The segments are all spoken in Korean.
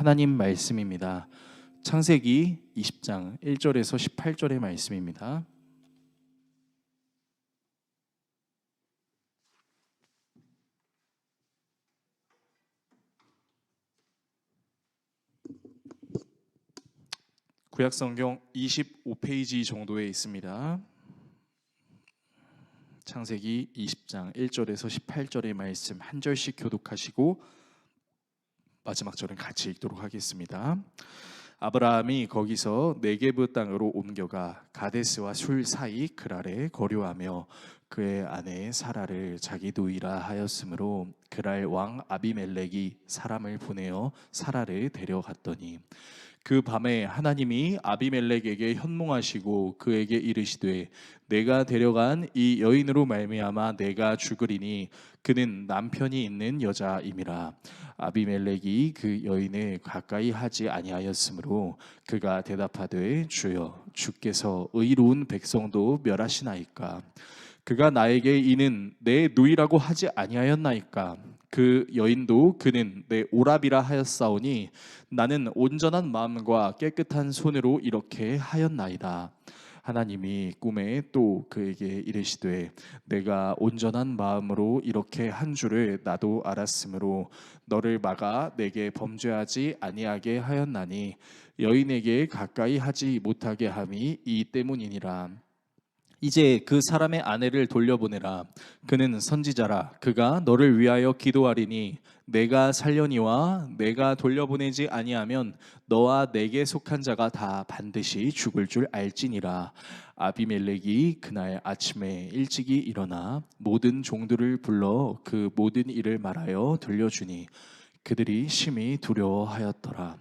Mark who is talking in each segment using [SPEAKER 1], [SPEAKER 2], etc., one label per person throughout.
[SPEAKER 1] 하나님 말씀입니다. 창세기 20장 1절에서 18절의 말씀입니다. 구약성경 25페이지 정도에 있습니다. 창세기 20장 1절에서 18절의 말씀 한 절씩 교독하시고 마지막 절은 같이 읽도록 하겠습니다. 아브라함이 거기서 네게브 땅으로 옮겨가 가데스와 술 사이 그랄에 거류하며 그의 아내 사라를 자기 누이라 하였으므로 그랄 왕 아비멜렉이 사람을 보내어 사라를 데려갔더니 그 밤에 하나님이 아비멜렉에게 현몽하시고 그에게 이르시되 내가 데려간 이 여인으로 말미암아 내가 죽으리니 그는 남편이 있는 여자임이라. 아비멜렉이 그 여인을 가까이 하지 아니하였으므로 그가 대답하되 주여 주께서 의로운 백성도 멸하시나이까. 그가 나에게 이는 내 누이라고 하지 아니하였나이까. 그 여인도 그는 내 오라비라 하였사오니 나는 온전한 마음과 깨끗한 손으로 이렇게 하였나이다. 하나님이 꿈에 또 그에게 이르시되 내가 온전한 마음으로 이렇게 한 줄을 나도 알았으므로 너를 막아 내게 범죄하지 아니하게 하였나니 여인에게 가까이 하지 못하게 함이 이 때문이니라. 이제 그 사람의 아내를 돌려보내라. 그는 선지자라. 그가 너를 위하여 기도하리니 내가 살려니와 내가 돌려보내지 아니하면 너와 내게 속한 자가 다 반드시 죽을 줄 알지니라. 아비멜렉이 그날 아침에 일찍이 일어나 모든 종들을 불러 그 모든 일을 말하여 들려주니 그들이 심히 두려워하였더라.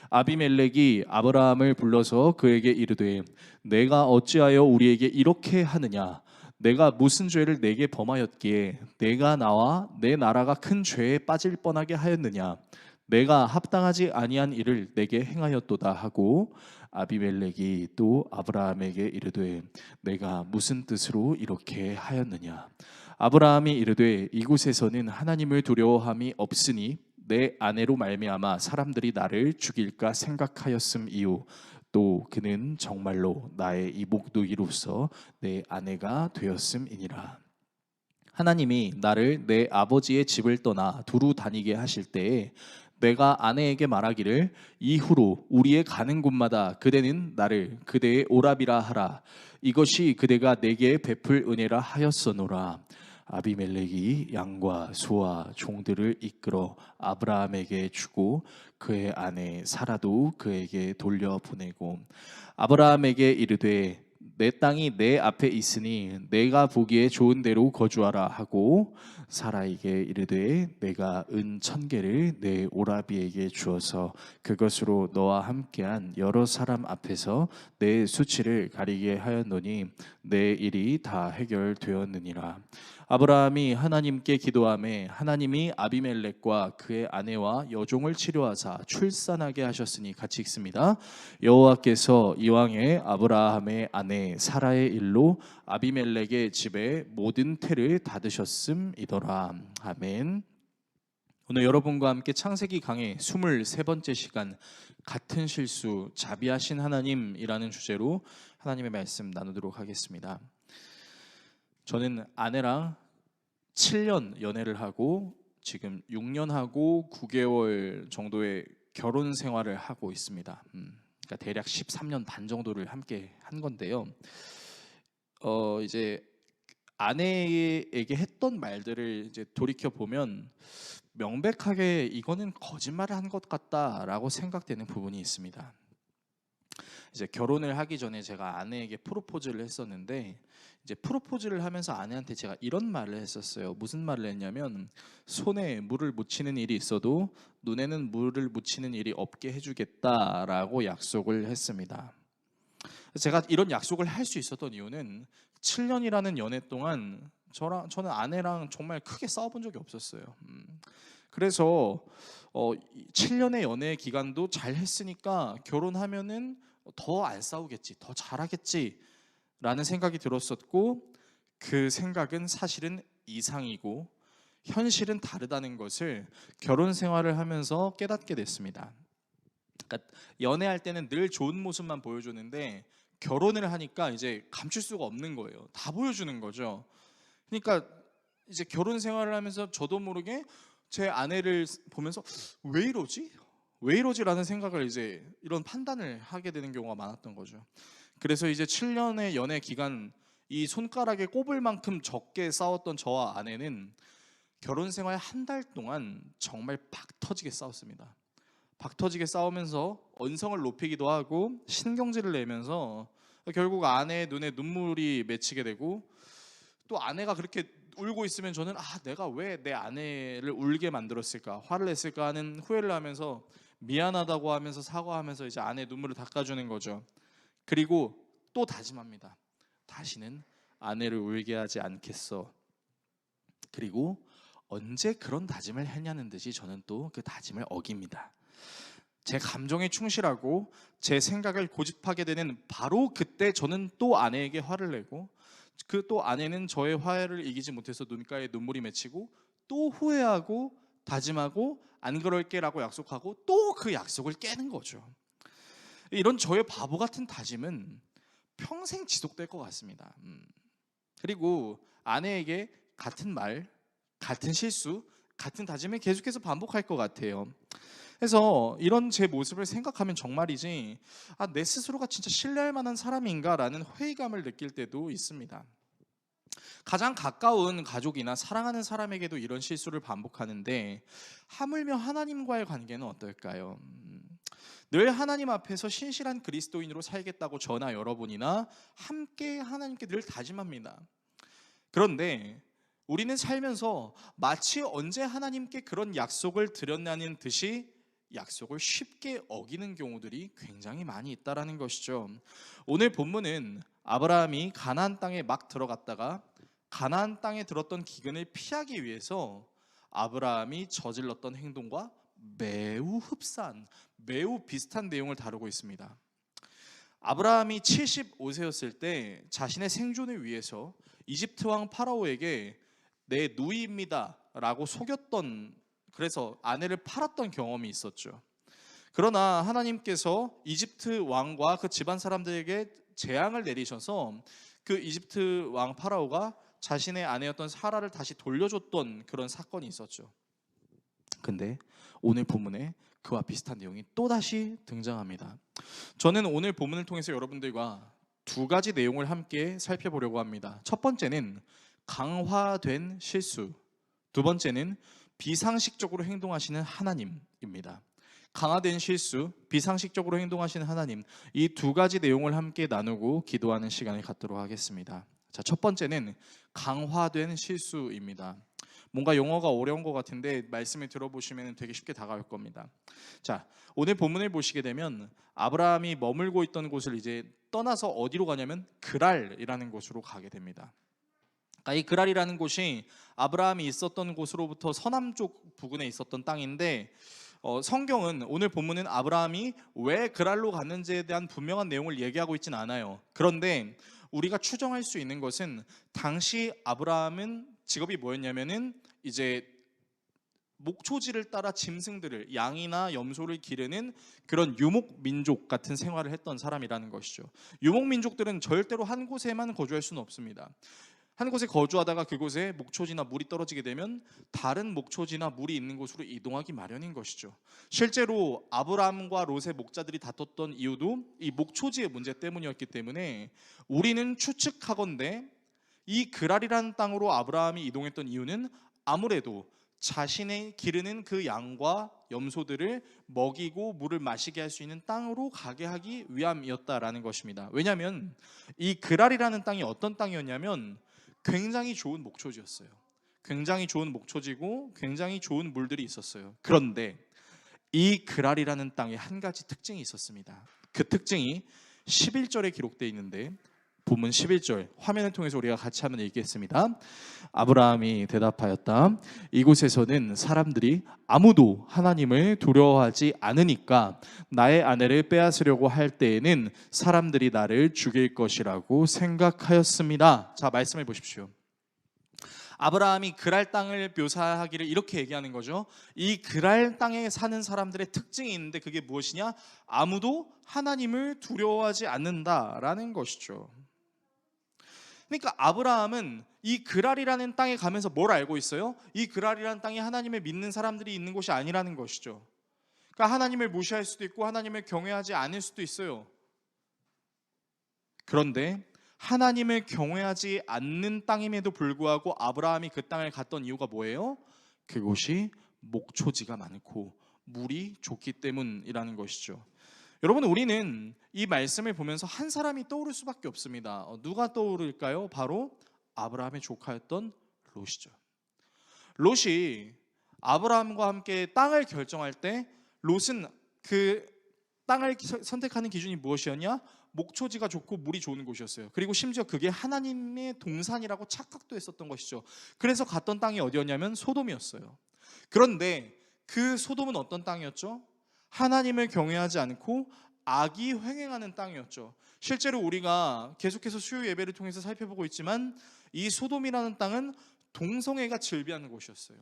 [SPEAKER 1] 아비멜렉이 아브라함을 불러서 그에게 이르되 내가 어찌하여 우리에게 이렇게 하느냐? 내가 무슨 죄를 내게 범하였기에 내가 나와 내 나라가 큰 죄에 빠질 뻔하게 하였느냐? 내가 합당하지 아니한 일을 내게 행하였도다 하고 아비멜렉이 또 아브라함에게 이르되 내가 무슨 뜻으로 이렇게 하였느냐? 아브라함이 이르되 이곳에서는 하나님을 두려워함이 없으니 내 아내로 말미암아 사람들이 나를 죽일까 생각하였음이요 또 그는 정말로 나의 이목누이로서 내 아내가 되었음이니라. 하나님이 나를 내 아버지의 집을 떠나 두루 다니게 하실 때에 내가 아내에게 말하기를 이후로 우리의 가는 곳마다 그대는 나를 그대의 오라비라 하라. 이것이 그대가 내게 베풀 은혜라 하였소노라. 아비멜렉이 양과 소와 종들을 이끌어 아브라함에게 주고 그의 아내 사라도 그에게 돌려보내고 아브라함에게 이르되 내 땅이 내 앞에 있으니 내가 보기에 좋은 데로 거주하라 하고 사라에게 이르되 내가 은 1000개를 내 오라비에게 주어서 그것으로 너와 함께한 여러 사람 앞에서 내 수치를 가리게 하였노니 내 일이 다 해결되었느니라. 아브라함이 하나님께 기도하매 하나님이 아비멜렉과 그의 아내와 여종을 치료하사 출산하게 하셨으니 같이 읽습니다. 여호와께서 이왕에 아브라함의 아내 사라의 일로 아비멜렉의 집에 모든 태를 닫으셨음이더라. 아멘. 오늘 여러분과 함께 창세기 강의 23번째 시간 같은 실수 자비하신 하나님이라는 주제로 하나님의 말씀 나누도록 하겠습니다. 저는 아내랑 7년 연애를 하고 지금 6년 하고 9개월 정도의 결혼 생활을 하고 있습니다. 그러니까 대략 13년 반 정도를 함께 한 건데요. 이제 아내에게 했던 말들을 이제 돌이켜 보면 명백하게 이거는 거짓말을 한 것 같다라고 생각되는 부분이 있습니다. 이제 결혼을 하기 전에 제가 아내에게 프로포즈를 했었는데 이제 프로포즈를 하면서 아내한테 제가 이런 말을 했었어요. 무슨 말을 했냐면 손에 물을 묻히는 일이 있어도 눈에는 물을 묻히는 일이 없게 해주겠다라고 약속을 했습니다. 제가 이런 약속을 할 수 있었던 이유는 7년이라는 연애 동안 저는 아내랑 정말 크게 싸워본 적이 없었어요. 그래서 7년의 연애 기간도 잘 했으니까 결혼하면은 더 안 싸우겠지, 더 잘하겠지 라는 생각이 들었었고 그 생각은 사실은 이상이고 현실은 다르다는 것을 결혼 생활을 하면서 깨닫게 됐습니다. 그러니까 연애할 때는 늘 좋은 모습만 보여주는데 결혼을 하니까 이제 감출 수가 없는 거예요. 다 보여주는 거죠. 그러니까 이제 결혼 생활을 하면서 저도 모르게 제 아내를 보면서 왜 이러지? 왜 이러지라는 생각을 이제 이런 판단을 하게 되는 경우가 많았던 거죠. 그래서 이제 7년의 연애 기간, 이 손가락에 꼽을 만큼 적게 싸웠던 저와 아내는 결혼 생활 한 달 동안 정말 박 터지게 싸웠습니다. 박 터지게 싸우면서 언성을 높이기도 하고 신경질을 내면서 결국 아내의 눈에 눈물이 맺히게 되고, 또 아내가 그렇게 울고 있으면 저는 내가 왜 내 아내를 울게 만들었을까, 화를 냈을까 하는 후회를 하면서 미안하다고 하면서 사과하면서 이제 아내의 눈물을 닦아주는 거죠. 그리고 또 다짐합니다. 다시는 아내를 울게 하지 않겠어. 그리고 언제 그런 다짐을 했냐는 듯이 저는 또 그 다짐을 어깁니다. 제 감정에 충실하고 제 생각을 고집하게 되는 바로 그때 저는 또 아내에게 화를 내고, 그 또 아내는 저의 화해를 이기지 못해서 눈가에 눈물이 맺히고 또 후회하고 다짐하고 안 그럴게라고 약속하고 또 그 약속을 깨는 거죠. 이런 저의 바보 같은 다짐은 평생 지속될 것 같습니다. 그리고 아내에게 같은 말, 같은 실수, 같은 다짐을 계속해서 반복할 것 같아요. 그래서 이런 제 모습을 생각하면 정말이지 내 스스로가 진짜 신뢰할 만한 사람인가라는 회의감을 느낄 때도 있습니다. 가장 가까운 가족이나 사랑하는 사람에게도 이런 실수를 반복하는데 하물며 하나님과의 관계는 어떨까요? 늘 하나님 앞에서 신실한 그리스도인으로 살겠다고 저나 여러분이나 함께 하나님께 늘 다짐합니다. 그런데 우리는 살면서 마치 언제 하나님께 그런 약속을 드렸냐는 듯이 약속을 쉽게 어기는 경우들이 굉장히 많이 있다라는 것이죠. 오늘 본문은 아브라함이 가나안 땅에 막 들어갔다가 가나안 땅에 들었던 기근을 피하기 위해서 아브라함이 저질렀던 행동과 매우 흡사한, 매우 비슷한 내용을 다루고 있습니다. 아브라함이 75세였을 때 자신의 생존을 위해서 이집트 왕 파라오에게 내 누이입니다 라고 속였던, 그래서 아내를 팔았던 경험이 있었죠. 그러나 하나님께서 이집트 왕과 그 집안 사람들에게 재앙을 내리셔서 그 이집트 왕 파라오가 자신의 아내였던 사라를 다시 돌려줬던 그런 사건이 있었죠. 근데 오늘 본문에 그와 비슷한 내용이 또다시 등장합니다. 저는 오늘 본문을 통해서 여러분들과 두 가지 내용을 함께 살펴보려고 합니다. 첫 번째는 강화된 실수, 두 번째는 비상식적으로 행동하시는 하나님입니다. 강화된 실수, 비상식적으로 행동하시는 하나님, 이 두 가지 내용을 함께 나누고 기도하는 시간을 갖도록 하겠습니다. 자, 첫 번째는 강화된 실수입니다. 뭔가 용어가 어려운 것 같은데 말씀을 들어보시면 되게 쉽게 다가올 겁니다. 자, 오늘 본문을 보시게 되면 아브라함이 머물고 있던 곳을 이제 떠나서 어디로 가냐면 그랄이라는 곳으로 가게 됩니다. 이 그랄이라는 곳이 아브라함이 있었던 곳으로부터 서남쪽 부근에 있었던 땅인데, 성경은 오늘 본문은 아브라함이 왜 그랄로 갔는지에 대한 분명한 내용을 얘기하고 있지는 않아요. 그런데 우리가 추정할 수 있는 것은 당시 아브라함은 직업이 뭐였냐면은 이제 목초지를 따라 짐승들을, 양이나 염소를 기르는 그런 유목 민족 같은 생활을 했던 사람이라는 것이죠. 유목 민족들은 절대로 한 곳에만 거주할 수는 없습니다. 한 곳에 거주하다가 그곳에 목초지나 물이 떨어지게 되면 다른 목초지나 물이 있는 곳으로 이동하기 마련인 것이죠. 실제로 아브라함과 롯의 목자들이 다퉜던 이유도 이 목초지의 문제 때문이었기 때문에 우리는 추측하건대 이 그랄이라는 땅으로 아브라함이 이동했던 이유는 아무래도 자신의 기르는 그 양과 염소들을 먹이고 물을 마시게 할 수 있는 땅으로 가게 하기 위함이었다라는 것입니다. 왜냐하면 이 그랄이라는 땅이 어떤 땅이었냐면 굉장히 좋은 목초지였어요. 굉장히 좋은 목초지고 굉장히 좋은 물들이 있었어요. 그런데 이 그랄이라는 땅에 한 가지 특징이 있었습니다. 그 특징이 11절에 기록되어 있는데, 본문 11절 화면을 통해서 우리가 같이 한번 읽겠습니다. 아브라함이 대답하였다. 이곳에서는 사람들이 아무도 하나님을 두려워하지 않으니까 나의 아내를 빼앗으려고 할 때에는 사람들이 나를 죽일 것이라고 생각하였습니다. 자, 말씀해 보십시오. 아브라함이 그랄 땅을 묘사하기를 이렇게 얘기하는 거죠. 이 그랄 땅에 사는 사람들의 특징이 있는데 그게 무엇이냐? 아무도 하나님을 두려워하지 않는다라는 것이죠. 그러니까 아브라함은 이 그랄이라는 땅에 가면서 뭘 알고 있어요? 이 그랄이라는 땅이 하나님을 믿는 사람들이 있는 곳이 아니라는 것이죠. 그러니까 하나님을 무시할 수도 있고 하나님을 경외하지 않을 수도 있어요. 그런데 하나님을 경외하지 않는 땅임에도 불구하고 아브라함이 그 땅을 갔던 이유가 뭐예요? 그곳이 목초지가 많고 물이 좋기 때문이라는 것이죠. 여러분, 우리는 이 말씀을 보면서 한 사람이 떠오를 수밖에 없습니다. 누가 떠오를까요? 바로 아브라함의 조카였던 롯이죠. 롯이 아브라함과 함께 땅을 결정할 때 롯은 그 땅을 선택하는 기준이 무엇이었냐? 목초지가 좋고 물이 좋은 곳이었어요. 그리고 심지어 그게 하나님의 동산이라고 착각도 했었던 것이죠. 그래서 갔던 땅이 어디였냐면 소돔이었어요. 그런데 그 소돔은 어떤 땅이었죠? 하나님을 경외하지 않고 악이 횡행하는 땅이었죠. 실제로 우리가 계속해서 수요 예배를 통해서 살펴보고 있지만 이 소돔이라는 땅은 동성애가 즐비하는 곳이었어요.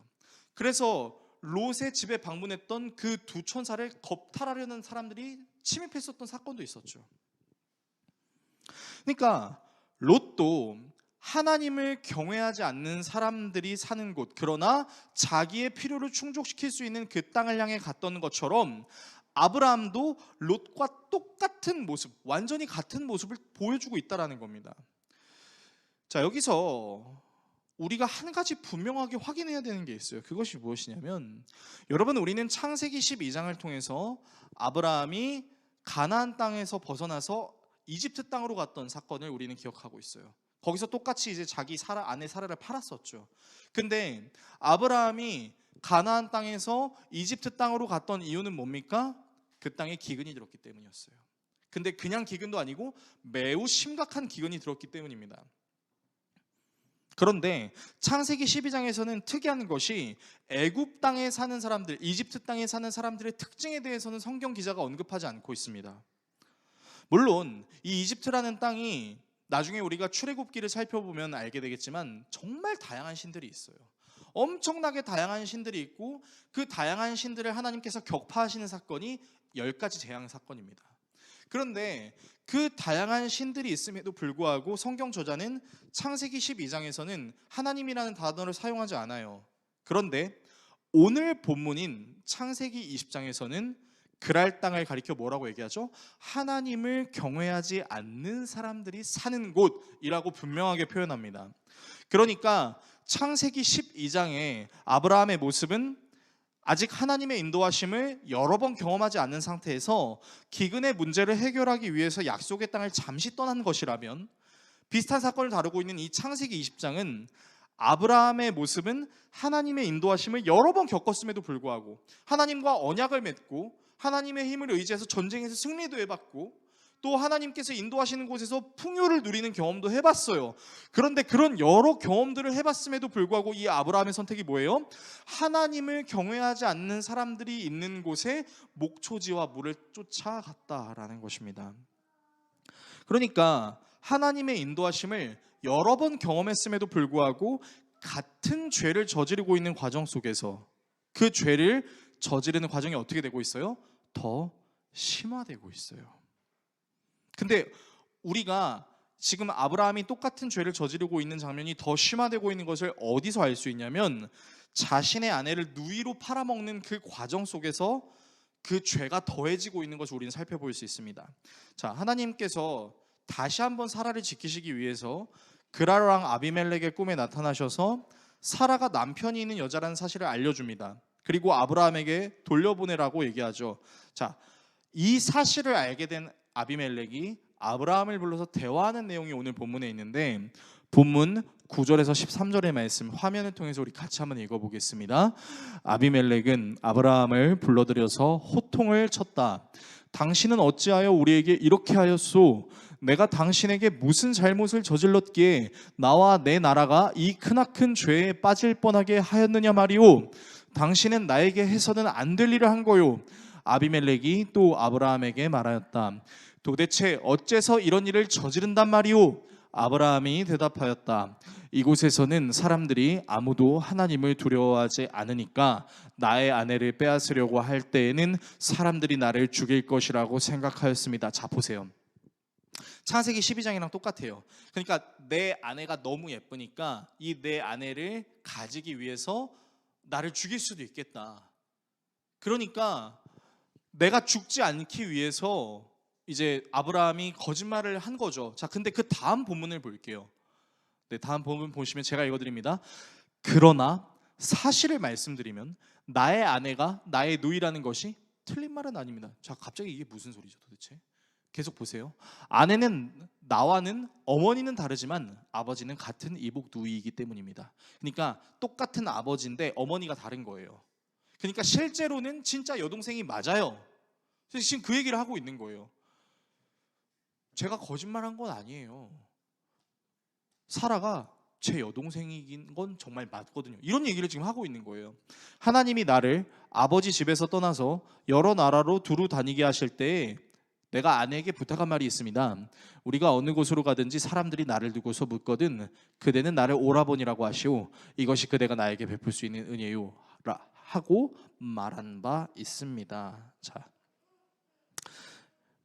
[SPEAKER 1] 그래서 롯의 집에 방문했던 그 두 천사를 겁탈하려는 사람들이 침입했었던 사건도 있었죠. 그러니까 롯도 하나님을 경외하지 않는 사람들이 사는 곳, 그러나 자기의 필요를 충족시킬 수 있는 그 땅을 향해 갔던 것처럼 아브라함도 롯과 똑같은 모습, 완전히 같은 모습을 보여주고 있다는 겁니다. 자, 여기서 우리가 한 가지 분명하게 확인해야 되는 게 있어요. 그것이 무엇이냐면, 여러분, 우리는 창세기 12장을 통해서 아브라함이 가나안 땅에서 벗어나서 이집트 땅으로 갔던 사건을 우리는 기억하고 있어요. 거기서 똑같이 이제 자기 아내 사라를 팔았었죠. 근데 아브라함이 가나안 땅에서 이집트 땅으로 갔던 이유는 뭡니까? 그 땅에 기근이 들었기 때문이었어요. 근데 그냥 기근도 아니고 매우 심각한 기근이 들었기 때문입니다. 그런데 창세기 12장에서는 특이한 것이 애굽 땅에 사는 사람들, 이집트 땅에 사는 사람들의 특징에 대해서는 성경 기자가 언급하지 않고 있습니다. 물론 이 이집트라는 땅이 나중에 우리가 출애굽기를 살펴보면 알게 되겠지만 정말 다양한 신들이 있어요. 엄청나게 다양한 신들이 있고 그 다양한 신들을 하나님께서 격파하시는 사건이 10가지 재앙 사건입니다. 그런데 그 다양한 신들이 있음에도 불구하고 성경 저자는 창세기 12장에서는 하나님이라는 단어를 사용하지 않아요. 그런데 오늘 본문인 창세기 20장에서는 그랄 땅을 가리켜 뭐라고 얘기하죠? 하나님을 경외하지 않는 사람들이 사는 곳이라고 분명하게 표현합니다. 그러니까 창세기 12장의 아브라함의 모습은 아직 하나님의 인도하심을 여러 번 경험하지 않는 상태에서 기근의 문제를 해결하기 위해서 약속의 땅을 잠시 떠난 것이라면, 비슷한 사건을 다루고 있는 이 창세기 20장은 아브라함의 모습은 하나님의 인도하심을 여러 번 겪었음에도 불구하고 하나님과 언약을 맺고 하나님의 힘을 의지해서 전쟁에서 승리도 해봤고 또 하나님께서 인도하시는 곳에서 풍요를 누리는 경험도 해봤어요. 그런데 그런 여러 경험들을 해봤음에도 불구하고 이 아브라함의 선택이 뭐예요? 하나님을 경외하지 않는 사람들이 있는 곳에 목초지와 물을 쫓아갔다라는 것입니다. 그러니까 하나님의 인도하심을 여러 번 경험했음에도 불구하고 같은 죄를 저지르고 있는 과정 속에서 그 죄를 저지르는 과정이 어떻게 되고 있어요? 더 심화되고 있어요. 근데 우리가 지금 아브라함이 똑같은 죄를 저지르고 있는 장면이 더 심화되고 있는 것을 어디서 알 수 있냐면 자신의 아내를 누이로 팔아먹는 그 과정 속에서 그 죄가 더해지고 있는 것을 우리는 살펴볼 수 있습니다. 자, 하나님께서 다시 한번 사라를 지키시기 위해서 그랄 왕 아비멜렉의 꿈에 나타나셔서 사라가 남편이 있는 여자라는 사실을 알려줍니다. 그리고 아브라함에게 돌려보내라고 얘기하죠. 자, 이 사실을 알게 된 아비멜렉이 아브라함을 불러서 대화하는 내용이 오늘 본문에 있는데, 본문 9절에서 13절의 말씀 화면을 통해서 우리 같이 한번 읽어보겠습니다. 아비멜렉은 아브라함을 불러들여서 호통을 쳤다. 당신은 어찌하여 우리에게 이렇게 하였소? 내가 당신에게 무슨 잘못을 저질렀기에 나와 내 나라가 이 크나큰 죄에 빠질 뻔하게 하였느냐 말이오. 당신은 나에게 해서는 안 될 일을 한 거요. 아비멜렉이 또 아브라함에게 말하였다. 도대체 어째서 이런 일을 저지른단 말이오? 아브라함이 대답하였다. 이곳에서는 사람들이 아무도 하나님을 두려워하지 않으니까 나의 아내를 빼앗으려고 할 때에는 사람들이 나를 죽일 것이라고 생각하였습니다. 자, 보세요. 창세기 12장이랑 똑같아요. 그러니까 내 아내가 너무 예쁘니까 이 내 아내를 가지기 위해서 나를 죽일 수도 있겠다. 그러니까 내가 죽지 않기 위해서 이제 아브라함이 거짓말을 한 거죠. 자, 근데 그 다음 본문을 볼게요. 네, 다음 본문 보시면 제가 읽어드립니다. 그러나 사실을 말씀드리면 나의 아내가 나의 누이라는 것이 틀린 말은 아닙니다. 자, 갑자기 이게 무슨 소리죠 도대체? 계속 보세요. 아내는 나와는 어머니는 다르지만 아버지는 같은 이복 누이이기 때문입니다. 그러니까 똑같은 아버지인데 어머니가 다른 거예요. 그러니까 실제로는 진짜 여동생이 맞아요. 그래서 지금 그 얘기를 하고 있는 거예요. 제가 거짓말한 건 아니에요. 사라가 제 여동생인 건 정말 맞거든요. 이런 얘기를 지금 하고 있는 거예요. 하나님이 나를 아버지 집에서 떠나서 여러 나라로 두루 다니게 하실 때 내가 아내에게 부탁한 말이 있습니다. 우리가 어느 곳으로 가든지 사람들이 나를 두고서 묻거든 그대는 나를 오라버니라고 하시오. 이것이 그대가 나에게 베풀 수 있는 은혜요 하고 말한 바 있습니다.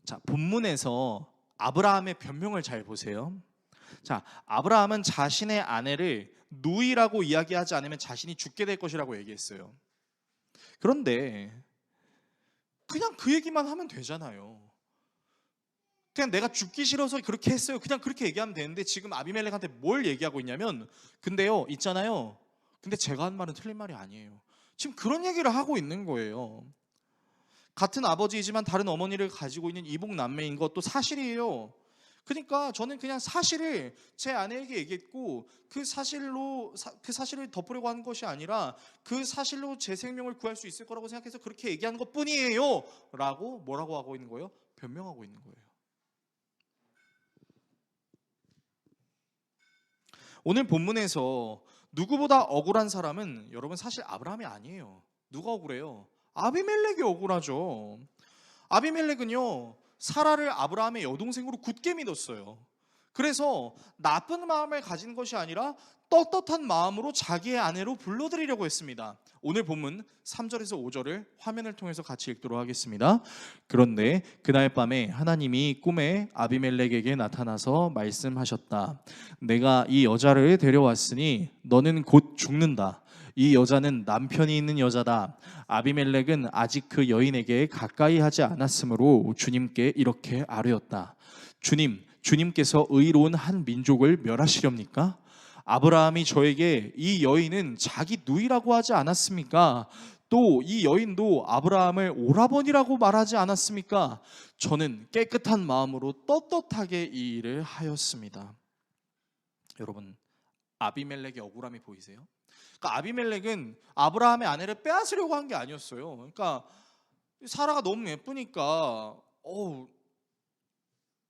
[SPEAKER 1] 자, 본문에서 아브라함의 변명을 잘 보세요. 자, 아브라함은 자신의 아내를 누이라고 이야기하지 않으면 자신이 죽게 될 것이라고 얘기했어요. 그런데 그냥 그 얘기만 하면 되잖아요. 그냥 내가 죽기 싫어서 그렇게 했어요. 그냥 그렇게 얘기하면 되는데 지금 아비멜렉한테 뭘 얘기하고 있냐면 근데요 있잖아요. 근데 제가 한 말은 틀린 말이 아니에요. 지금 그런 얘기를 하고 있는 거예요. 같은 아버지이지만 다른 어머니를 가지고 있는 이복 남매인 것도 사실이에요. 그러니까 저는 그냥 사실을 제 아내에게 얘기했고 그 사실을 덮으려고 하는 것이 아니라 그 사실로 제 생명을 구할 수 있을 거라고 생각해서 그렇게 얘기하는 것뿐이에요 라고 뭐라고 하고 있는 거예요? 변명하고 있는 거예요. 오늘 본문에서 누구보다 억울한 사람은 여러분 사실 아브라함이 아니에요. 누가 억울해요? 아비멜렉이 억울하죠. 아비멜렉은요 사라를 아브라함의 여동생으로 굳게 믿었어요. 그래서 나쁜 마음을 가진 것이 아니라 떳떳한 마음으로 자기의 아내로 불러들이려고 했습니다. 오늘 본문 3절에서 5절을 화면을 통해서 같이 읽도록 하겠습니다. 그런데 그날 밤에 하나님이 꿈에 아비멜렉에게 나타나서 말씀하셨다. 내가 이 여자를 데려왔으니 너는 곧 죽는다. 이 여자는 남편이 있는 여자다. 아비멜렉은 아직 그 여인에게 가까이 하지 않았으므로 주님께 이렇게 아뢰었다. 주님께서 의로운 한 민족을 멸하시렵니까? 아브라함이 저에게 이 여인은 자기 누이라고 하지 않았습니까? 또 이 여인도 아브라함을 오라버니라고 말하지 않았습니까? 저는 깨끗한 마음으로 떳떳하게 이 일을 하였습니다. 여러분, 아비멜렉의 억울함이 보이세요? 그러니까 아비멜렉은 아브라함의 아내를 빼앗으려고 한 게 아니었어요. 그러니까 사라가 너무 예쁘니까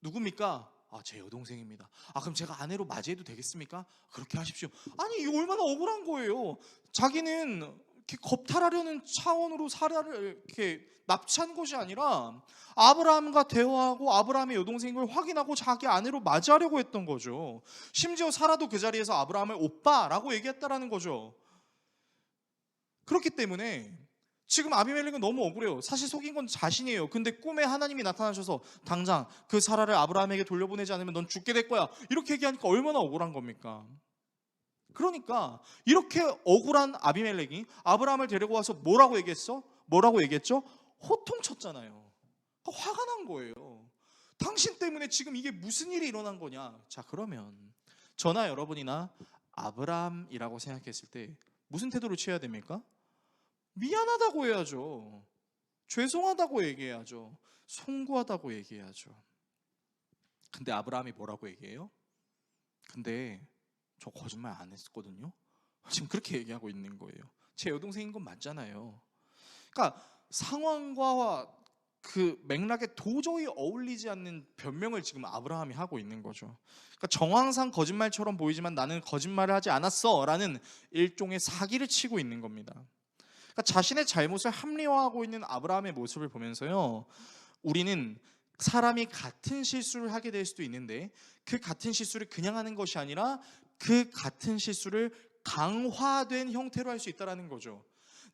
[SPEAKER 1] 누굽니까? 제 여동생입니다. 그럼 제가 아내로 맞이해도 되겠습니까? 그렇게 하십시오. 아니 이게 얼마나 억울한 거예요. 자기는 이렇게 겁탈하려는 차원으로 사라를 이렇게 납치한 것이 아니라 아브라함과 대화하고 아브라함의 여동생을 확인하고 자기 아내로 맞이하려고 했던 거죠. 심지어 사라도 그 자리에서 아브라함을 오빠라고 얘기했다라는 거죠. 그렇기 때문에 지금 아비멜렉은 너무 억울해요. 사실 속인 건 자신이에요. 근데 꿈에 하나님이 나타나셔서 당장 그 사라를 아브라함에게 돌려보내지 않으면 넌 죽게 될 거야 이렇게 얘기하니까 얼마나 억울한 겁니까? 그러니까 이렇게 억울한 아비멜렉이 아브라함을 데리고 와서 뭐라고 얘기했어? 뭐라고 얘기했죠? 호통쳤잖아요. 화가 난 거예요. 당신 때문에 지금 이게 무슨 일이 일어난 거냐? 자, 그러면 저나 여러분이나 아브라함이라고 생각했을 때 무슨 태도를 취해야 됩니까? 미안하다고 해야죠. 죄송하다고 얘기해야죠. 송구하다고 얘기해야죠. 근데 아브라함이 뭐라고 얘기해요? 근데 저 거짓말 안 했거든요. 지금 그렇게 얘기하고 있는 거예요. 제 여동생인 건 맞잖아요. 그러니까 상황과 그 맥락에 도저히 어울리지 않는 변명을 지금 아브라함이 하고 있는 거죠. 그러니까 정황상 거짓말처럼 보이지만 나는 거짓말을 하지 않았어 라는 일종의 사기를 치고 있는 겁니다. 그러니까 자신의 잘못을 합리화하고 있는 아브라함의 모습을 보면서요 우리는 사람이 같은 실수를 하게 될 수도 있는데 그 같은 실수를 그냥 하는 것이 아니라 그 같은 실수를 강화된 형태로 할 수 있다는 거죠.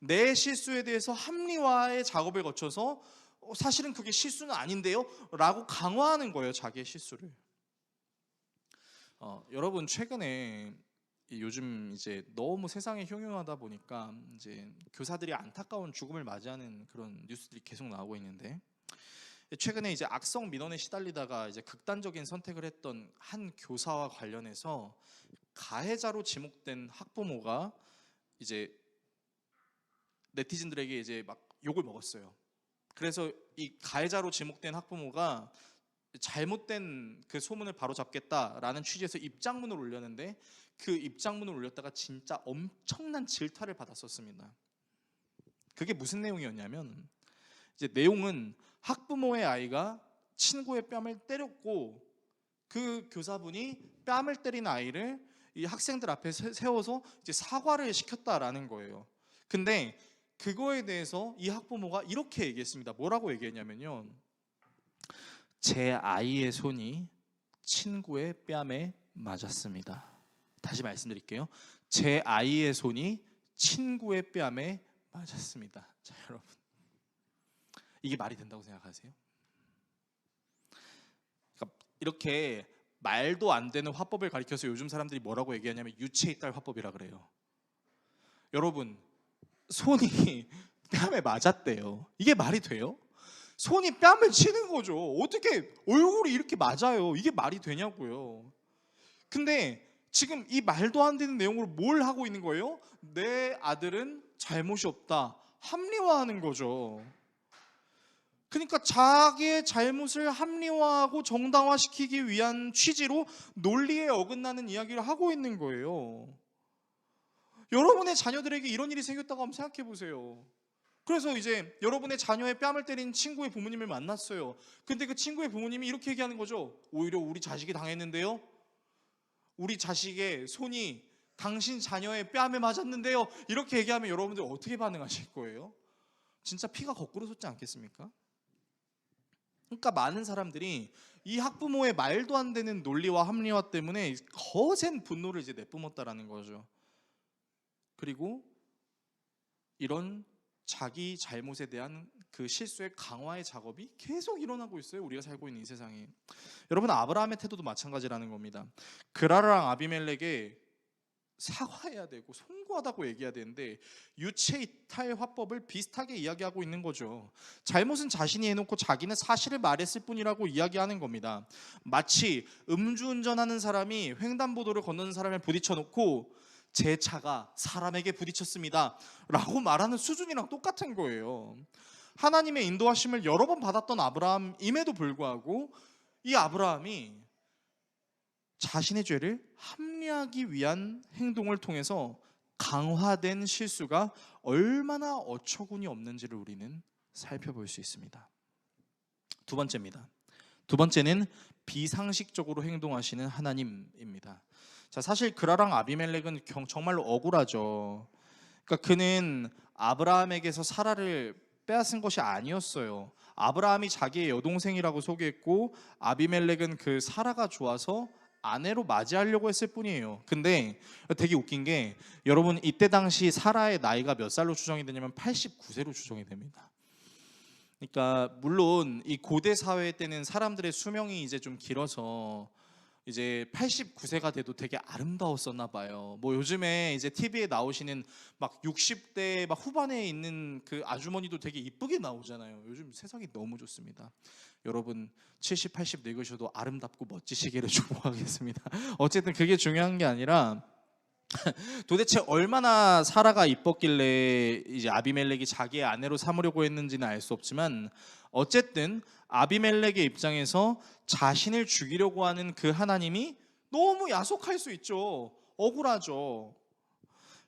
[SPEAKER 1] 내 실수에 대해서 합리화의 작업을 거쳐서 사실은 그게 실수는 아닌데요? 라고 강화하는 거예요, 자기의 실수를. 여러분 최근에 요즘 이제 너무 세상이 흉흉하다 보니까 이제 교사들이 안타까운 죽음을 맞이하는 그런 뉴스들이 계속 나오고 있는데, 최근에 이제 악성 민원에 시달리다가 이제 극단적인 선택을 했던 한 교사와 관련해서 가해자로 지목된 학부모가 이제 네티즌들에게 이제 막 욕을 먹었어요. 그래서 이 가해자로 지목된 학부모가 잘못된 그 소문을 바로잡겠다라는 취지에서 입장문을 올렸는데, 그 입장문을 올렸다가 진짜 엄청난 질타를 받았었습니다. 그게 무슨 내용이었냐면, 이제 내용은 학부모의 아이가 친구의 뺨을 때렸고 그 교사분이 뺨을 때린 아이를 이 학생들 앞에 세워서 이제 사과를 시켰다라는 거예요. 근데 그거에 대해서 이 학부모가 이렇게 얘기했습니다. 뭐라고 얘기했냐면요, 제 아이의 손이 친구의 뺨에 맞았습니다. 다시 말씀드릴게요. 제 아이의 손이 친구의 뺨에 맞았습니다. 자, 여러분, 이게 말이 된다고 생각하세요? 그러니까 이렇게 말도 안 되는 화법을 가리켜서 요즘 사람들이 뭐라고 얘기하냐면 유체이탈 화법이라 그래요. 여러분, 손이 뺨에 맞았대요. 이게 말이 돼요? 손이 뺨을 치는 거죠. 어떻게 얼굴이 이렇게 맞아요? 이게 말이 되냐고요. 근데 지금 이 말도 안 되는 내용으로 뭘 하고 있는 거예요? 내 아들은 잘못이 없다, 합리화하는 거죠. 그러니까 자기의 잘못을 합리화하고 정당화시키기 위한 취지로 논리에 어긋나는 이야기를 하고 있는 거예요. 여러분의 자녀들에게 이런 일이 생겼다고 한번 생각해 보세요. 그래서 이제 여러분의 자녀의 뺨을 때린 친구의 부모님을 만났어요. 근데 그 친구의 부모님이 이렇게 얘기하는 거죠. 오히려 우리 자식이 당했는데요, 우리 자식의 손이 당신 자녀의 뺨에 맞았는데요, 이렇게 얘기하면 여러분들 어떻게 반응하실 거예요? 진짜 피가 거꾸로 솟지 않겠습니까? 그러니까 많은 사람들이 이 학부모의 말도 안 되는 논리와 합리화 때문에 거센 분노를 이제 내뿜었다라는 거죠. 그리고 이런 자기 잘못에 대한 그 실수의 강화의 작업이 계속 일어나고 있어요, 우리가 살고 있는 이 세상에. 여러분, 아브라함의 태도도 마찬가지라는 겁니다. 그라랑 아비멜렉에 사과해야 되고 송구하다고 얘기해야 되는데 유체 이탈 화법을 비슷하게 이야기하고 있는 거죠. 잘못은 자신이 해놓고 자기는 사실을 말했을 뿐이라고 이야기하는 겁니다. 마치 음주운전하는 사람이 횡단보도를 건너는 사람을 부딪혀놓고 제 차가 사람에게 부딪혔습니다 라고 말하는 수준이랑 똑같은 거예요. 하나님의 인도하심을 여러 번 받았던 아브라함임에도 불구하고 이 아브라함이 자신의 죄를 합리화하기 위한 행동을 통해서 강화된 실수가 얼마나 어처구니 없는지를 우리는 살펴볼 수 있습니다. 두 번째입니다. 두 번째는 비상식적으로 행동하시는 하나님입니다. 자, 사실 그라랑 아비멜렉은 정말로 억울하죠. 그러니까 그는 아브라함에게서 사라를 빼앗은 것이 아니었어요. 아브라함이 자기의 여동생이라고 소개했고 아비멜렉은 그 사라가 좋아서 아내로 맞이하려고 했을 뿐이에요. 근데 되게 웃긴 게, 여러분 이때 당시 사라의 나이가 몇 살로 추정이 되냐면 89세로 추정이 됩니다. 그러니까 물론 이 고대 사회 때는 사람들의 수명이 이제 좀 길어서 이제 89세가 돼도 되게 아름다웠었나 봐요. 뭐 요즘에 이제 TV에 나오시는 막 60대 막 후반에 있는 그 아주머니도 되게 이쁘게 나오잖아요. 요즘 세상이 너무 좋습니다. 여러분 70, 80 늙으셔도 아름답고 멋지시기를 축복하겠습니다. 어쨌든 그게 중요한 게 아니라 도대체 얼마나 사라가 이뻤길래 이제 아비멜렉이 자기의 아내로 삼으려고 했는지는 알 수 없지만, 어쨌든 아비멜렉의 입장에서 자신을 죽이려고 하는 그 하나님이 너무 야속할 수 있죠. 억울하죠.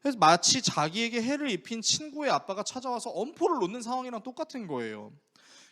[SPEAKER 1] 그래서 마치 자기에게 해를 입힌 친구의 아빠가 찾아와서 엄포를 놓는 상황이랑 똑같은 거예요.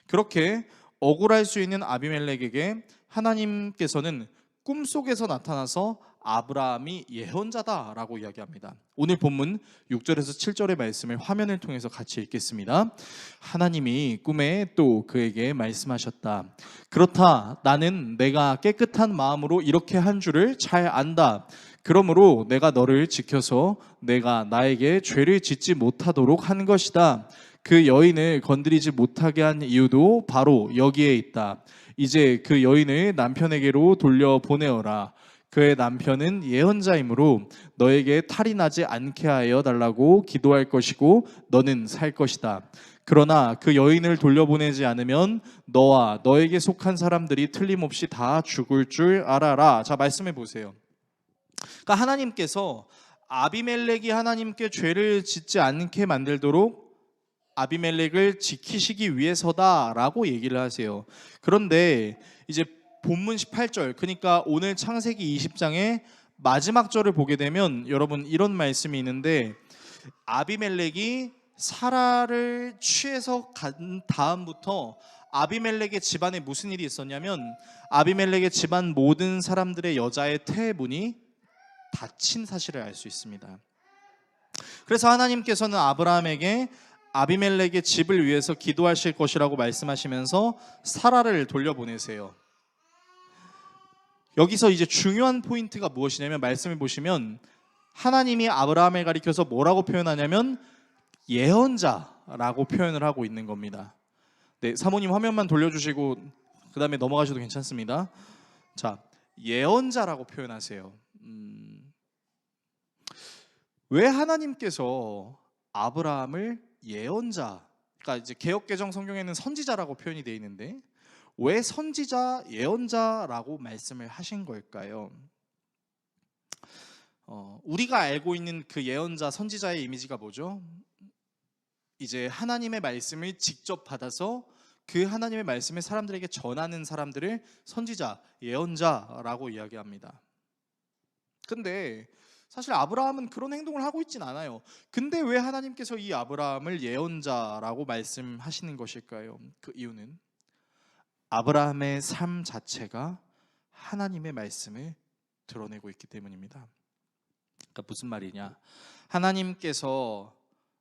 [SPEAKER 1] 그렇게 억울할 수 있는 아비멜렉에게 하나님께서는 꿈속에서 나타나서 아브라함이 예언자다라고 이야기합니다. 오늘 본문 6절에서 7절의 말씀을 화면을 통해서 같이 읽겠습니다. 하나님이 꿈에 또 그에게 말씀하셨다. 그렇다, 나는 내가 깨끗한 마음으로 이렇게 한 줄을 잘 안다. 그러므로 내가 너를 지켜서 내가 나에게 죄를 짓지 못하도록 한 것이다. 그 여인을 건드리지 못하게 한 이유도 바로 여기에 있다. 이제 그 여인을 남편에게로 돌려보내어라. 그의 남편은 예언자이므로 너에게 탈이 나지 않게 하여 달라고 기도할 것이고 너는 살 것이다. 그러나 그 여인을 돌려보내지 않으면 너와 너에게 속한 사람들이 틀림없이 다 죽을 줄 알아라. 자, 말씀해 보세요. 그러니까 하나님께서 아비멜렉이 하나님께 죄를 짓지 않게 만들도록 아비멜렉을 지키시기 위해서다라고 얘기를 하세요. 그런데 이제 본문 18절, 그러니까 오늘 창세기 20장의 마지막 절을 보게 되면 여러분 이런 말씀이 있는데, 아비멜렉이 사라를 취해서 간 다음부터 아비멜렉의 집안에 무슨 일이 있었냐면, 아비멜렉의 집안 모든 사람들의 여자의 태문이 닫힌 사실을 알 수 있습니다. 그래서 하나님께서는 아브라함에게 아비멜렉의 집을 위해서 기도하실 것이라고 말씀하시면서 사라를 돌려보내세요. 여기서 이제 중요한 포인트가 무엇이냐면, 말씀을 보시면 하나님이 아브라함을 가리켜서 뭐라고 표현하냐면 예언자라고 표현을 하고 있는 겁니다. 네, 사모님 화면만 돌려주시고 그 다음에 넘어가셔도 괜찮습니다. 자, 예언자라고 표현하세요. 왜 하나님께서 아브라함을 예언자, 그러니까 이제 개역개정 성경에는 선지자라고 표현이 되어 있는데 왜 선지자, 예언자라고 말씀을 하신 걸까요? 우리가 알고 있는 그 예언자, 선지자의 이미지가 뭐죠? 이제 하나님의 말씀을 직접 받아서 그 하나님의 말씀을 사람들에게 전하는 사람들을 선지자, 예언자라고 이야기합니다. 근데 사실 아브라함은 그런 행동을 하고 있진 않아요. 근데 왜 하나님께서 이 아브라함을 예언자라고 말씀하시는 것일까요? 그 이유는 아브라함의 삶 자체가 하나님의 말씀을 드러내고 있기 때문입니다. 그러니까 무슨 말이냐? 하나님께서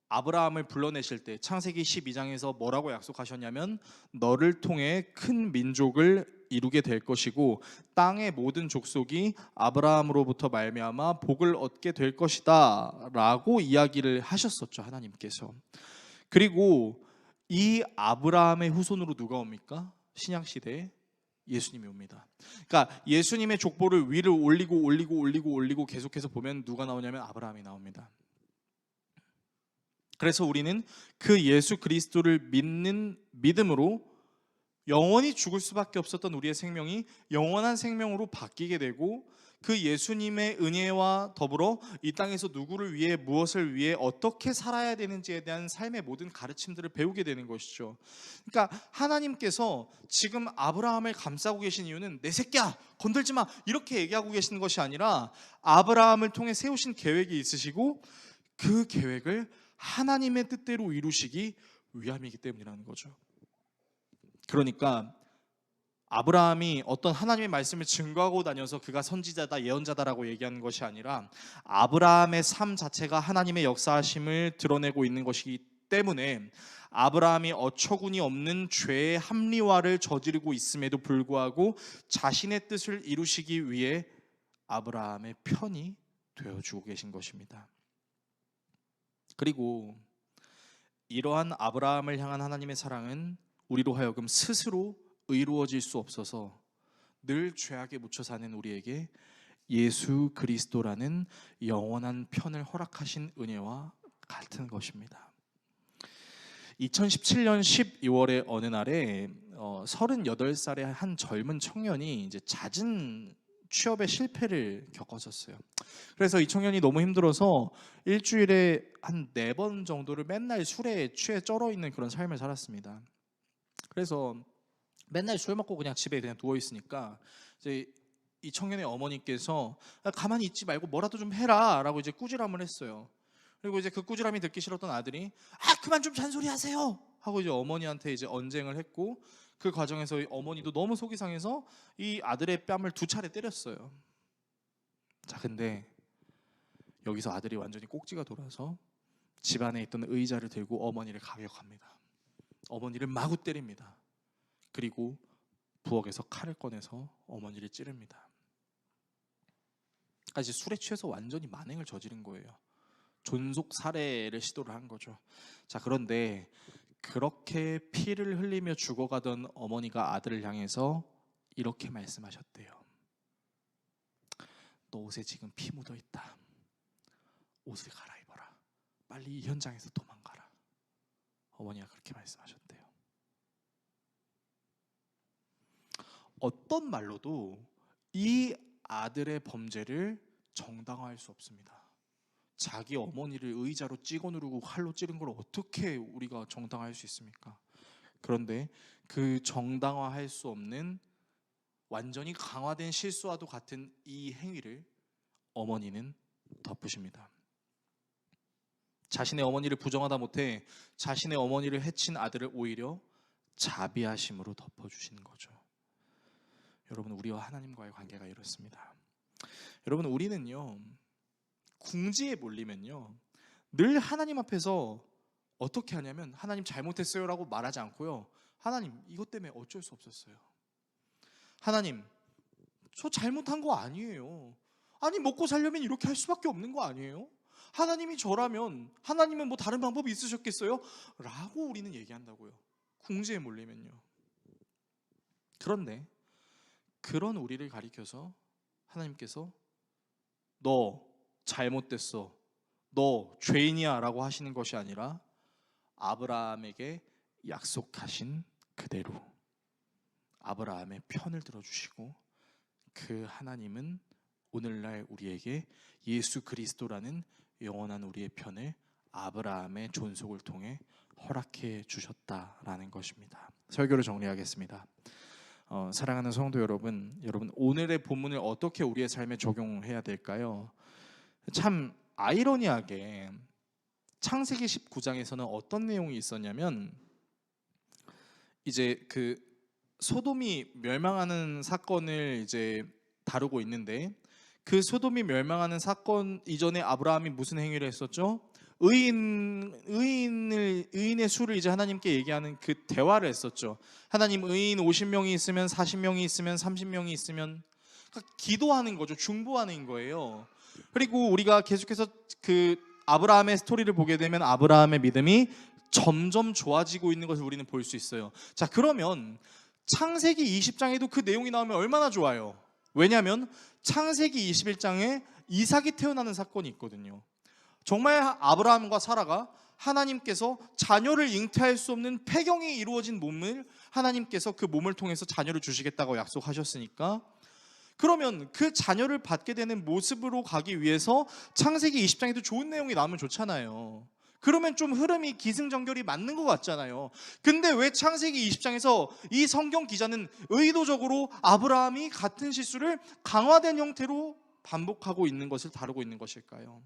[SPEAKER 1] 아브라함을 불러내실 때 창세기 12장에서 뭐라고 약속하셨냐면, 너를 통해 큰 민족을 이루게 될 것이고 땅의 모든 족속이 아브라함으로부터 말미암아 복을 얻게 될 것이다 라고 이야기를 하셨었죠, 하나님께서. 그리고 이 아브라함의 후손으로 누가 옵니까? 신약시대에 예수님이 옵니다. 그러니까 예수님의 족보를 위를 올리고 계속해서 보면 누가 나오냐면 아브라함이 나옵니다. 그래서 우리는 그 예수 그리스도를 믿는 믿음으로 영원히 죽을 수밖에 없었던 우리의 생명이 영원한 생명으로 바뀌게 되고, 그 예수님의 은혜와 더불어 이 땅에서 누구를 위해, 무엇을 위해 어떻게 살아야 되는지에 대한 삶의 모든 가르침들을 배우게 되는 것이죠. 그러니까 하나님께서 지금 아브라함을 감싸고 계신 이유는 내 새끼야 건들지 마 이렇게 얘기하고 계시는 것이 아니라 아브라함을 통해 세우신 계획이 있으시고 그 계획을 하나님의 뜻대로 이루시기 위함이기 때문이라는 거죠. 그러니까 아브라함이 어떤 하나님의 말씀을 증거하고 다녀서 그가 선지자다, 예언자다라고 얘기하는 것이 아니라 아브라함의 삶 자체가 하나님의 역사하심을 드러내고 있는 것이기 때문에 아브라함이 어처구니 없는 죄의 합리화를 저지르고 있음에도 불구하고 자신의 뜻을 이루시기 위해 아브라함의 편이 되어주고 계신 것입니다. 그리고 이러한 아브라함을 향한 하나님의 사랑은 우리로 하여금 스스로 의로워질 수 없어서 늘 죄악에 묻혀 사는 우리에게 예수 그리스도라는 영원한 편을 허락하신 은혜와 같은 것입니다. 2017년 12월의 어느 날에 38살의 한 젊은 청년이 이제 잦은 취업의 실패를 겪었었어요. 그래서 이 청년이 너무 힘들어서 일주일에 한 4번 정도를 맨날 술에 취해 쩔어 있는 그런 삶을 살았습니다. 그래서 맨날 술 먹고 그냥 집에 그냥 누워 있으니까 이제 이 청년의 어머니께서 가만히 있지 말고 뭐라도 좀 해라라고 이제 꾸지람을 했어요. 그리고 이제 그 꾸지람이 듣기 싫었던 아들이 그만 좀 잔소리하세요 하고 이제 어머니한테 이제 언쟁을 했고, 그 과정에서 어머니도 너무 속이 상해서 이 아들의 뺨을 2차례 때렸어요. 자, 근데 여기서 아들이 완전히 꼭지가 돌아서 집안에 있던 의자를 들고 어머니를 가격합니다. 어머니를 마구 때립니다. 그리고 부엌에서 칼을 꺼내서 어머니를 찌릅니다. 그러니까 이제 술에 취해서 완전히 만행을 저지른 거예요. 존속 살해를 시도를 한 거죠. 자, 그런데 그렇게 피를 흘리며 죽어가던 어머니가 아들을 향해서 이렇게 말씀하셨대요. 너 옷에 지금 피 묻어 있다. 옷을 갈아입어라. 빨리 이 현장에서 도망가라. 어머니가 그렇게 말씀하셨대요. 어떤 말로도 이 아들의 범죄를 정당화할 수 없습니다. 자기 어머니를 의자로 찍어 누르고 칼로 찌른 걸 어떻게 우리가 정당화할 수 있습니까? 그런데 그 정당화할 수 없는 완전히 강화된 실수와도 같은 이 행위를 어머니는 덮으십니다. 자신의 어머니를 부정하다 못해 자신의 어머니를 해친 아들을 오히려 자비하심으로 덮어주시는 거죠. 여러분, 우리와 하나님과의 관계가 이렇습니다. 여러분, 우리는요, 궁지에 몰리면요, 늘 하나님 앞에서 어떻게 하냐면 하나님 잘못했어요 라고 말하지 않고요, 하나님 이것 때문에 어쩔 수 없었어요. 하나님 저 잘못한 거 아니에요. 아니 먹고 살려면 이렇게 할 수밖에 없는 거 아니에요? 하나님이 저라면 하나님은 뭐 다른 방법이 있으셨겠어요? 라고 우리는 얘기한다고요. 궁지에 몰리면요. 그런데 그런 우리를 가리켜서 하나님께서 너 잘못됐어, 너 죄인이야 라고 하시는 것이 아니라 아브라함에게 약속하신 그대로 아브라함의 편을 들어주시고, 그 하나님은 오늘날 우리에게 예수 그리스도라는 영원한 우리의 편을 아브라함의 존속을 통해 허락해 주셨다라는 것입니다. 설교를 정리하겠습니다. 사랑하는 성도 여러분, 오늘의 본문을 어떻게 우리의 삶에 적용해야 될까요? 참 아이러니하게 창세기 19장에서는 어떤 내용이 있었냐면, 이제 그 소돔이 멸망하는 사건을 이제 다루고 있는데, 그 소돔이 멸망하는 사건 이전에 아브라함이 무슨 행위를 했었죠? 의인의 수를 이제 하나님께 얘기하는 그 대화를 했었죠. 하나님, 의인 50명이 있으면 40명이 있으면 30명이 있으면, 그러니까 기도하는 거죠. 중보하는 거예요. 그리고 우리가 계속해서 그 아브라함의 스토리를 보게 되면 아브라함의 믿음이 점점 좋아지고 있는 것을 우리는 볼 수 있어요. 자, 그러면 창세기 20장에도 그 내용이 나오면 얼마나 좋아요. 왜냐하면 창세기 21장에 이삭이 태어나는 사건이 있거든요. 정말 아브라함과 사라가 하나님께서 자녀를 잉태할 수 없는 폐경이 이루어진 몸을 하나님께서 그 몸을 통해서 자녀를 주시겠다고 약속하셨으니까, 그러면 그 자녀를 받게 되는 모습으로 가기 위해서 창세기 20장에도 좋은 내용이 나오면 좋잖아요. 그러면 좀 흐름이 기승전결이 맞는 것 같잖아요. 근데 왜 창세기 20장에서 이 성경 기자는 의도적으로 아브라함이 같은 실수를 강화된 형태로 반복하고 있는 것을 다루고 있는 것일까요?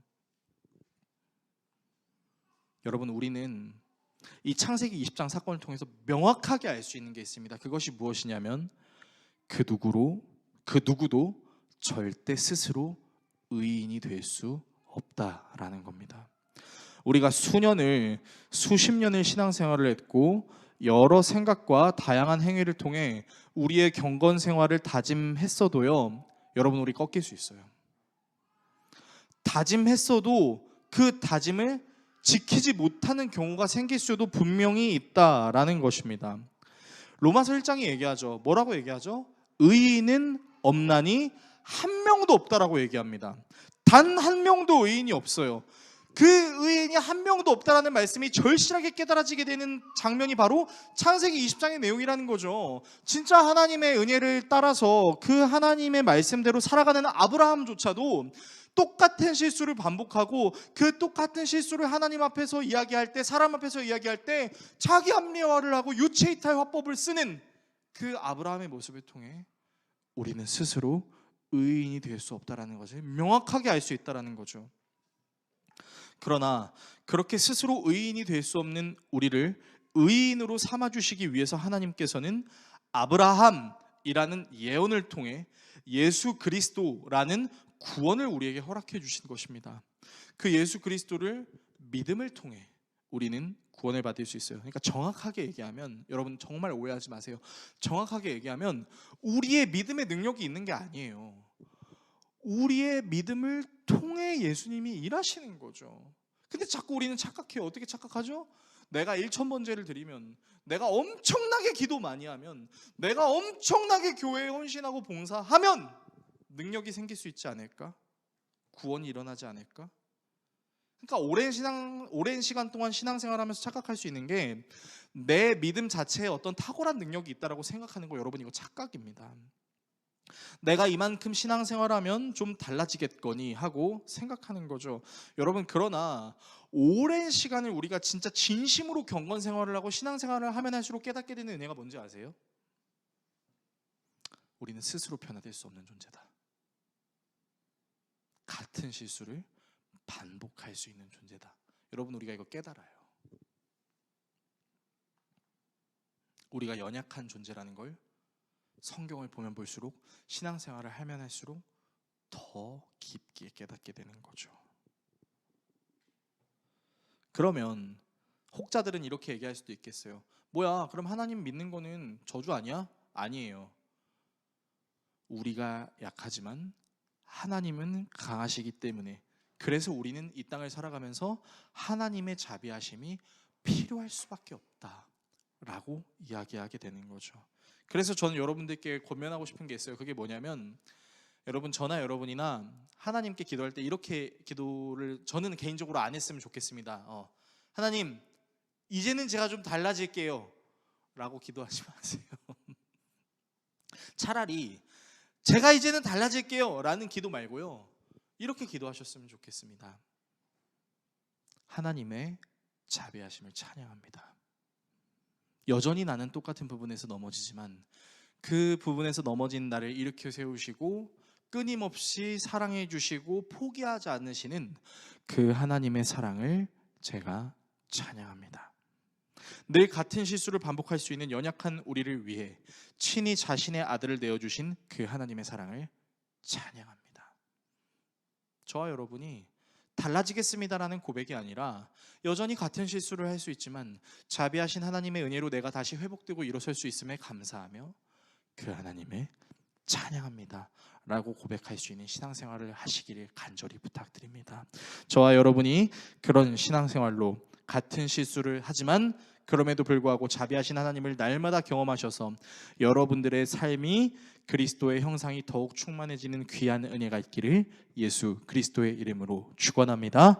[SPEAKER 1] 여러분, 우리는 이 창세기 20장 사건을 통해서 명확하게 알 수 있는 게 있습니다. 그것이 무엇이냐면 그 누구도 절대 스스로 의인이 될 수 없다라는 겁니다. 우리가 수십 년을 신앙생활을 했고 여러 생각과 다양한 행위를 통해 우리의 경건 생활을 다짐했어도요, 여러분, 우리 꺾일 수 있어요. 다짐했어도 그 다짐을 지키지 못하는 경우가 생길 수도 분명히 있다라는 것입니다. 로마서 1장이 얘기하죠. 뭐라고 얘기하죠? 의인은 없나니 한 명도 없다라고 얘기합니다. 단 한 명도 의인이 없어요. 그 의인이 한 명도 없다라는 말씀이 절실하게 깨달아지게 되는 장면이 바로 창세기 20장의 내용이라는 거죠. 진짜 하나님의 은혜를 따라서 그 하나님의 말씀대로 살아가는 아브라함조차도 똑같은 실수를 반복하고 그 똑같은 실수를 하나님 앞에서 이야기할 때, 사람 앞에서 이야기할 때 자기 합리화를 하고 유체이탈 화법을 쓰는 그 아브라함의 모습을 통해 우리는 스스로 의인이 될 수 없다라는 것을 명확하게 알 수 있다라는 거죠. 그러나 그렇게 스스로 의인이 될 수 없는 우리를 의인으로 삼아주시기 위해서 하나님께서는 아브라함이라는 예언을 통해 예수 그리스도라는 구원을 우리에게 허락해 주신 것입니다. 그 예수 그리스도를 믿음을 통해 우리는 구원을 받을 수 있어요. 그러니까 정확하게 얘기하면, 여러분 정말 오해하지 마세요. 정확하게 얘기하면 우리의 믿음의 능력이 있는 게 아니에요. 우리의 믿음을 통해 예수님이 일하시는 거죠. 근데 자꾸 우리는 착각해요. 어떻게 착각하죠? 내가 1000번제를 드리면, 내가 엄청나게 기도 많이 하면, 내가 엄청나게 교회에 헌신하고 봉사하면 능력이 생길 수 있지 않을까? 구원이 일어나지 않을까? 그러니까 오랜 시간 동안 신앙생활하면서 착각할 수 있는 게, 내 믿음 자체에 어떤 탁월한 능력이 있다라고 생각하는 거, 여러분 이거 착각입니다. 내가 이만큼 신앙생활하면 좀 달라지겠거니 하고 생각하는 거죠. 여러분, 그러나 오랜 시간을 우리가 진짜 진심으로 경건생활을 하고 신앙생활을 하면 할수록 깨닫게 되는 은혜가 뭔지 아세요? 우리는 스스로 변화될 수 없는 존재다. 같은 실수를 반복할 수 있는 존재다. 여러분, 우리가 이거 깨달아요. 우리가 연약한 존재라는 걸 성경을 보면 볼수록, 신앙생활을 하면 할수록 더 깊게 깨닫게 되는 거죠. 그러면 혹자들은 이렇게 얘기할 수도 있겠어요. 뭐야, 그럼 하나님 믿는 거는 저주 아니야? 아니에요. 우리가 약하지만 하나님은 강하시기 때문에, 그래서 우리는 이 땅을 살아가면서 하나님의 자비하심이 필요할 수밖에 없다라고 이야기하게 되는 거죠. 그래서 저는 여러분들께 권면하고 싶은 게 있어요. 그게 뭐냐면, 여러분, 저나 여러분이나 하나님께 기도할 때 이렇게 기도를 저는 개인적으로 안 했으면 좋겠습니다. 하나님, 이제는 제가 좀 달라질게요 라고 기도하지 마세요. 차라리 제가 이제는 달라질게요 라는 기도 말고요, 이렇게 기도하셨으면 좋겠습니다. 하나님의 자비하심을 찬양합니다. 여전히 나는 똑같은 부분에서 넘어지지만, 그 부분에서 넘어진 나를 일으켜 세우시고 끊임없이 사랑해 주시고 포기하지 않으시는 그 하나님의 사랑을 제가 찬양합니다. 늘 같은 실수를 반복할 수 있는 연약한 우리를 위해 친히 자신의 아들을 내어주신 그 하나님의 사랑을 찬양합니다. 저와 여러분이 달라지겠습니다라는 고백이 아니라, 여전히 같은 실수를 할 수 있지만 자비하신 하나님의 은혜로 내가 다시 회복되고 일어설 수 있음에 감사하며 그 하나님의 찬양합니다 라고 고백할 수 있는 신앙생활을 하시기를 간절히 부탁드립니다. 저와 여러분이 그런 신앙생활로 같은 실수를 하지만 그럼에도 불구하고 자비하신 하나님을 날마다 경험하셔서 여러분들의 삶이 그리스도의 형상이 더욱 충만해지는 귀한 은혜가 있기를 예수 그리스도의 이름으로 축원합니다.